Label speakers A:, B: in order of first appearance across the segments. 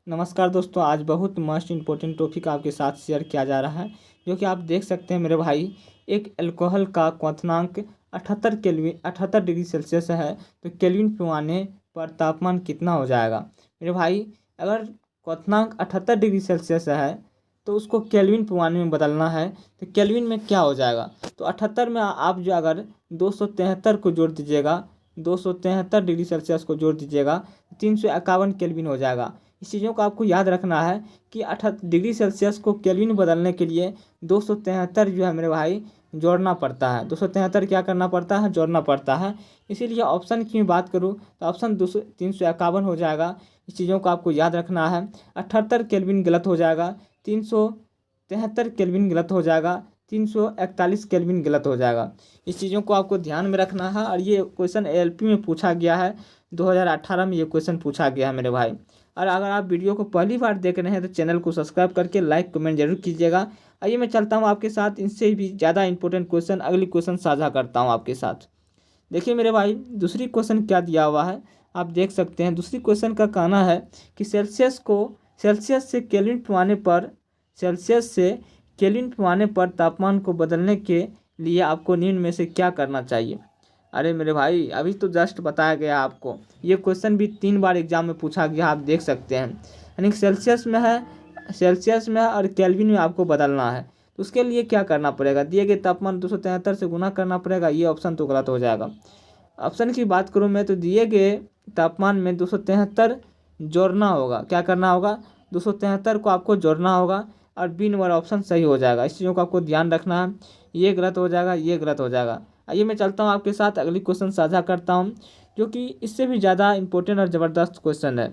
A: नमस्कार दोस्तों, आज बहुत मस्ट इम्पोर्टेंट टॉपिक आपके साथ शेयर किया जा रहा है, जो कि आप देख सकते हैं मेरे भाई। एक अल्कोहल का क्वथनांक 78 डिग्री सेल्सियस है, तो केल्विन पैमाने पर तापमान कितना हो जाएगा मेरे भाई। अगर क्वथनांक 78 डिग्री सेल्सियस है तो उसको केल्विन पैमाने में बदलना है, तो केल्विन में क्या हो जाएगा। तो 78 में आप जो अगर 273 को जोड़ दीजिएगा, 273 डिग्री सेल्सियस को जोड़ दीजिएगा, 351 केल्विन हो जाएगा। इस चीज़ों को आपको याद रखना है कि 78 डिग्री सेल्सियस को केल्विन बदलने के लिए 273 जो है मेरे भाई जोड़ना पड़ता है। 273 क्या करना पड़ता है, जोड़ना पड़ता है। इसीलिए ऑप्शन की बात करूँ तो ऑप्शन 351 हो जाएगा। इस चीज़ों को आपको याद रखना है। 78 केल्विन गलत हो जाएगा, 373 केल्विन गलत हो जाएगा, 341 केल्विन गलत हो जाएगा। इस चीज़ों को आपको ध्यान में रखना है। और ये क्वेश्चन एएलपी में पूछा गया है, 2018 में ये क्वेश्चन पूछा गया है मेरे भाई। और अगर आप वीडियो को पहली बार देख रहे हैं तो चैनल को सब्सक्राइब करके लाइक कमेंट जरूर कीजिएगा। आइए मैं चलता हूँ आपके साथ, इनसे भी ज़्यादा इंपॉर्टेंट क्वेश्चन अगली क्वेश्चन साझा करता हूँ आपके साथ। देखिए मेरे भाई, दूसरी क्वेश्चन क्या दिया हुआ है आप देख सकते हैं। दूसरी क्वेश्चन का कहना है कि सेल्सियस से केल्विन पैमाने पर तापमान को बदलने के लिए आपको निम्न में से क्या करना चाहिए। अरे मेरे भाई, अभी तो जस्ट बताया गया आपको। ये क्वेश्चन भी 3 बार एग्जाम में पूछा गया, आप देख सकते हैं। यानी सेल्सियस में है और केल्विन में आपको बदलना है। तो उसके लिए क्या करना पड़ेगा, दिए गए तापमान 273 से गुना करना पड़ेगा। ये ऑप्शन तो गलत हो जाएगा। ऑप्शन की बात करूँ मैं तो दिए गए तापमान में 273 जोड़ना होगा। क्या करना होगा, 273 को आपको जोड़ना होगा और बी नंबर ऑप्शन सही हो जाएगा। इस चीज़ों का आपको ध्यान रखना है। ये गलत हो जाएगा, ये गलत हो जाएगा। आइए मैं चलता हूँ आपके साथ, अगली क्वेश्चन साझा करता हूँ, जो कि इससे भी ज़्यादा इंपॉर्टेंट और ज़बरदस्त क्वेश्चन है।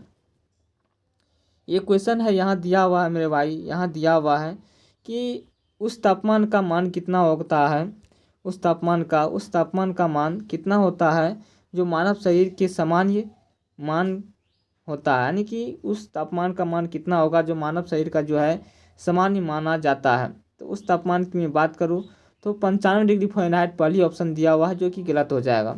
A: ये क्वेश्चन है, यहाँ दिया हुआ है मेरे भाई, यहाँ दिया हुआ है कि उस तापमान का मान कितना होता है, उस तापमान का मान कितना होता है जो मानव शरीर के सामान्य मान होता है। यानी कि उस तापमान का मान कितना होगा जो मानव शरीर का जो है सामान्य माना जाता है। तो उस तापमान की मैं बात करूँ तो 95 डिग्री फ़ारेनहाइट पहली ऑप्शन दिया हुआ है, जो कि गलत हो जाएगा।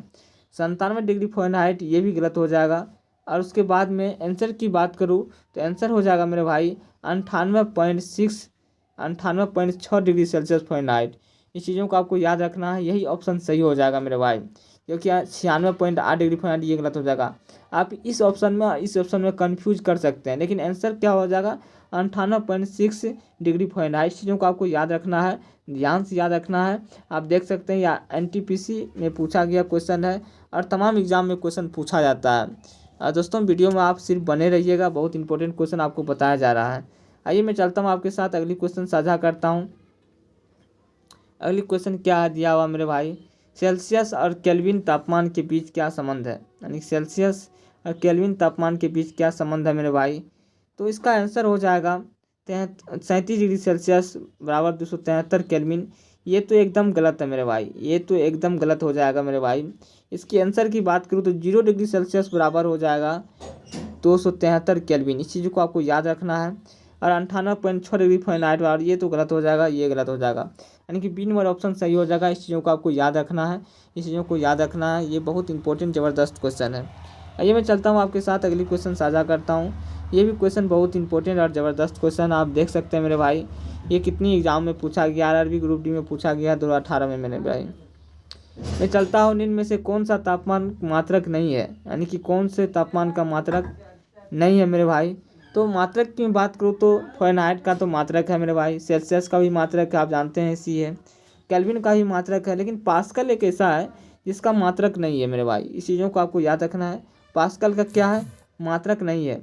A: 97 डिग्री फ़ारेनहाइट ये भी गलत हो जाएगा। और उसके बाद में आंसर की बात करूँ तो आंसर हो जाएगा मेरे भाई 98.6 डिग्री सेल्सियस फ़ारेनहाइट। इस चीज़ों को आपको याद रखना है, यही ऑप्शन सही हो जाएगा मेरे भाई, क्योंकि 96.8 डिग्री फ़ारेनहाइट ये गलत हो जाएगा। आप इस ऑप्शन में कंफ्यूज कर सकते हैं, लेकिन आंसर क्या हो जाएगा 98.6 डिग्री फ़ारेनहाइट। चीज़ों को आपको याद रखना है, ध्यान से याद रखना है। आप देख सकते हैं या एनटीपीसी में पूछा गया क्वेश्चन है और तमाम एग्जाम में क्वेश्चन पूछा जाता है। दोस्तों वीडियो में आप सिर्फ बने रहिएगा, बहुत इंपॉर्टेंट क्वेश्चन आपको बताया जा रहा है। आइए मैं चलता हूँ आपके साथ, अगली क्वेश्चन साझा करता हूँ। अगली क्वेश्चन क्या है दिया हुआ मेरे भाई, सेल्सियस और केल्विन तापमान के बीच क्या संबंध है। यानी सेल्सियस और केल्विन तापमान के बीच क्या संबंध है मेरे भाई। तो इसका आंसर हो जाएगा 37 डिग्री सेल्सियस बराबर 273 केल्विन। ये तो एकदम गलत है मेरे भाई, ये तो एकदम गलत हो जाएगा मेरे भाई। इसकी आंसर की बात करूँ तो 0 डिग्री सेल्सियस बराबर हो जाएगा 273 केल्विन। इस चीज़ को आपको याद रखना है। और 98.6 डिग्री फ़ारेनहाइट बराबर, ये तो गलत हो जाएगा, ये गलत हो जाएगा। यानी कि बी नंबर ऑप्शन सही हो जाएगा। इस चीज़ों को आपको याद रखना है, इस चीज़ों को याद रखना है। ये बहुत इंपॉर्टेंट ज़बरदस्त क्वेश्चन है। आइए मैं चलता हूँ आपके साथ, अगली क्वेश्चन साझा करता हूँ। ये भी क्वेश्चन बहुत इंपॉर्टेंट और ज़बरदस्त क्वेश्चन आप देख सकते हैं मेरे भाई। ये कितनी एग्जाम में पूछा गया, आरआरबी ग्रुप डी में पूछा गया 2018 में मेरे भाई। मैं चलता हूँ, निम्न में से कौन सा तापमान मात्रक नहीं है। यानी कि कौन से तापमान का मात्रक नहीं है मेरे भाई। तो मात्रक की बात करूँ तो फ़ारेनहाइट का तो मात्रक है मेरे भाई, सेल्सियस का भी मात्रक है, आप जानते हैं इसी है, केल्विन का भी मात्रक है, लेकिन पास्कल एक ऐसा है जिसका मात्रक नहीं है मेरे भाई। इस चीज़ों को आपको याद रखना है। पास्कल का क्या है, मात्रक नहीं है,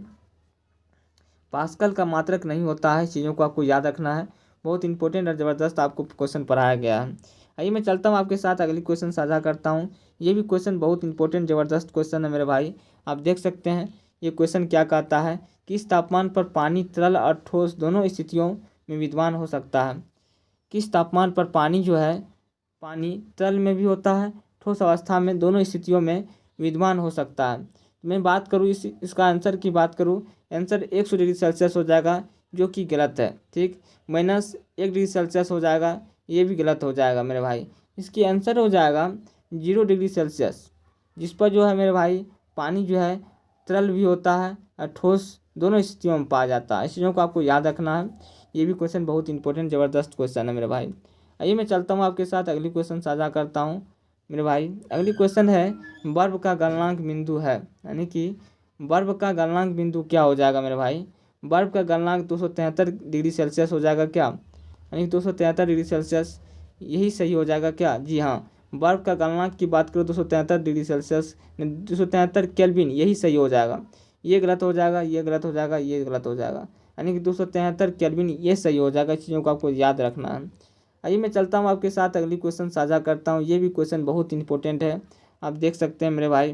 A: पास्कल का मात्रक नहीं होता है। इस चीज़ों को आपको याद रखना है, बहुत इंपॉर्टेंट और ज़बरदस्त आपको क्वेश्चन पढ़ाया गया है। आइए मैं चलता हूँ आपके साथ, अगली क्वेश्चन साझा करता हूँ। ये भी क्वेश्चन बहुत इंपॉर्टेंट ज़बरदस्त क्वेश्चन है मेरे भाई। आप देख सकते हैं ये क्वेश्चन क्या कहता है, किस तापमान पर पानी तरल और ठोस दोनों स्थितियों में विद्यमान हो सकता है। किस तापमान पर पानी जो है, पानी तरल में भी होता है, ठोस अवस्था में, दोनों स्थितियों में विद्यमान हो सकता है। मैं बात करूँ इसका आंसर की बात करूँ, आंसर 100 डिग्री सेल्सियस हो जाएगा, जो कि गलत है। ठीक, -1 डिग्री सेल्सियस हो जाएगा, ये भी गलत हो जाएगा मेरे भाई। इसकी आंसर हो जाएगा 0 डिग्री सेल्सियस, जिस पर जो है मेरे भाई पानी जो है तरल भी होता है और ठोस दोनों स्थितियों में पाया जाता है। इस चीज़ों को आपको याद रखना है। ये भी क्वेश्चन बहुत इंपॉर्टेंट ज़बरदस्त क्वेश्चन है मेरे भाई। आइए मैं चलता हूँ आपके साथ अगली क्वेश्चन साझा करता हूँ मेरे भाई। अगली क्वेश्चन है बर्फ का गलनांक बिंदु है, यानी कि बर्फ का गलनांक बिंदु क्या हो जाएगा मेरे भाई। बर्फ का गलनांक 273 डिग्री सेल्सियस हो जाएगा क्या, यानी 273 डिग्री सेल्सियस, यही सही हो जाएगा क्या। जी हाँ, बर्फ का गलनांक की बात करो 273 डिग्री सेल्सियस, 273 केल्विन, यही सही हो जाएगा। ये गलत हो जाएगा, ये गलत हो जाएगा, ये गलत हो जाएगा, यानी कि 273 केल्विन ये सही हो जाएगा। इस चीज़ों को आपको याद रखना है। आइए मैं चलता हूँ आपके साथ अगली क्वेश्चन साझा करता हूँ। ये भी क्वेश्चन बहुत इंपॉर्टेंट है, आप देख सकते हैं मेरे भाई।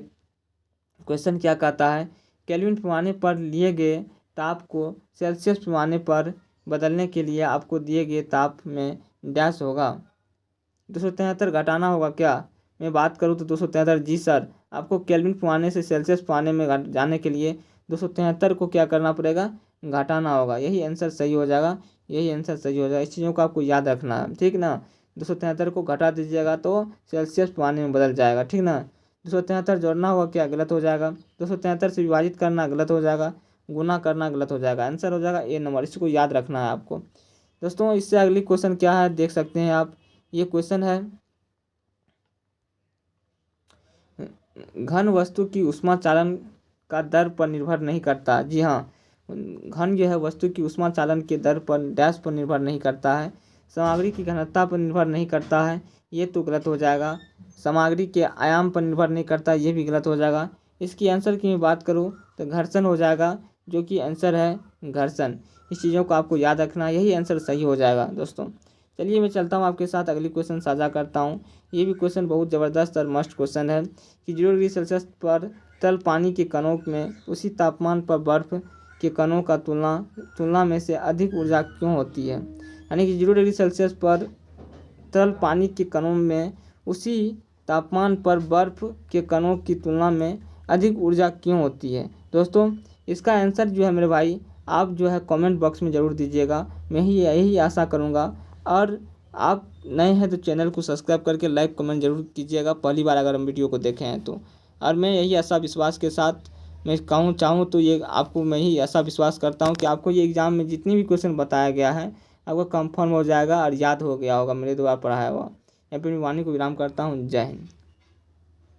A: क्वेश्चन क्या कहता है, केल्विन पैमाने पर लिए गए ताप को सेल्सियस पैमाने पर बदलने के लिए आपको दिए गए ताप में डैश होगा। 273 घटाना होगा क्या। मैं बात करूँ तो 273, जी सर, आपको केल्विन पैमाने से सेल्सियस पैमाने में जाने के लिए 273 को क्या करना पड़ेगा, घटाना होगा। यही आंसर सही हो जाएगा, यही आंसर सही हो जाएगा। इस चीज़ों को आपको याद रखना है, ठीक ना। 273 को घटा दीजिएगा तो सेल्सियस पैमाने में बदल जाएगा, ठीक ना। 273 जोड़ना होगा क्या, गलत हो जाएगा। 273 से विभाजित करना गलत हो जाएगा, गुना करना गलत हो जाएगा। आंसर हो जाएगा ए नंबर। इसको याद रखना है आपको दोस्तों। इससे अगली क्वेश्चन क्या है देख सकते हैं आप। ये क्वेश्चन है घन वस्तु की ऊष्मा चालन का दर पर निर्भर नहीं करता। जी हाँ, घन जो है वस्तु की ऊष्मा चालन के दर पर डैश पर निर्भर नहीं करता है। सामग्री की घनत्व पर निर्भर नहीं करता है, ये तो गलत हो जाएगा। सामग्री के आयाम पर निर्भर नहीं करता, ये भी गलत हो जाएगा। इसकी आंसर की मैं बात करूँ तो घर्षण हो जाएगा, जो कि आंसर है घर्षण। इस चीज़ों को आपको याद रखना, यही आंसर सही हो जाएगा दोस्तों। चलिए मैं चलता हूँ आपके साथ अगली क्वेश्चन साझा करता हूँ। ये भी क्वेश्चन बहुत ज़बरदस्त और मस्त क्वेश्चन है कि 0 डिग्री सेल्सियस पर तरल पानी के कणों में उसी तापमान पर बर्फ के कणों का तुलना में से अधिक ऊर्जा क्यों होती है। यानी कि 0 डिग्री सेल्सियस पर तरल पानी के कणों में उसी तापमान पर बर्फ के कणों की तुलना में अधिक ऊर्जा क्यों होती है। दोस्तों इसका आंसर जो है मेरे भाई आप जो है कमेंट बॉक्स में ज़रूर दीजिएगा, मैं ही यही आशा करूँगा। और आप नए हैं तो चैनल को सब्सक्राइब करके लाइक कमेंट जरूर कीजिएगा, पहली बार अगर हम वीडियो को देखे हैं तो। और मैं यही ऐसा विश्वास के साथ मैं चाहूँ तो ये आपको, मैं ही ऐसा विश्वास करता हूँ कि आपको ये एग्ज़ाम में जितनी भी क्वेश्चन बताया गया है आपको कंफर्म हो जाएगा और याद हो गया होगा मेरे द्वारा पढ़ाया हुआ। यहाँ पर मैं वाणी को विराम करता हूँ। जय हिंद।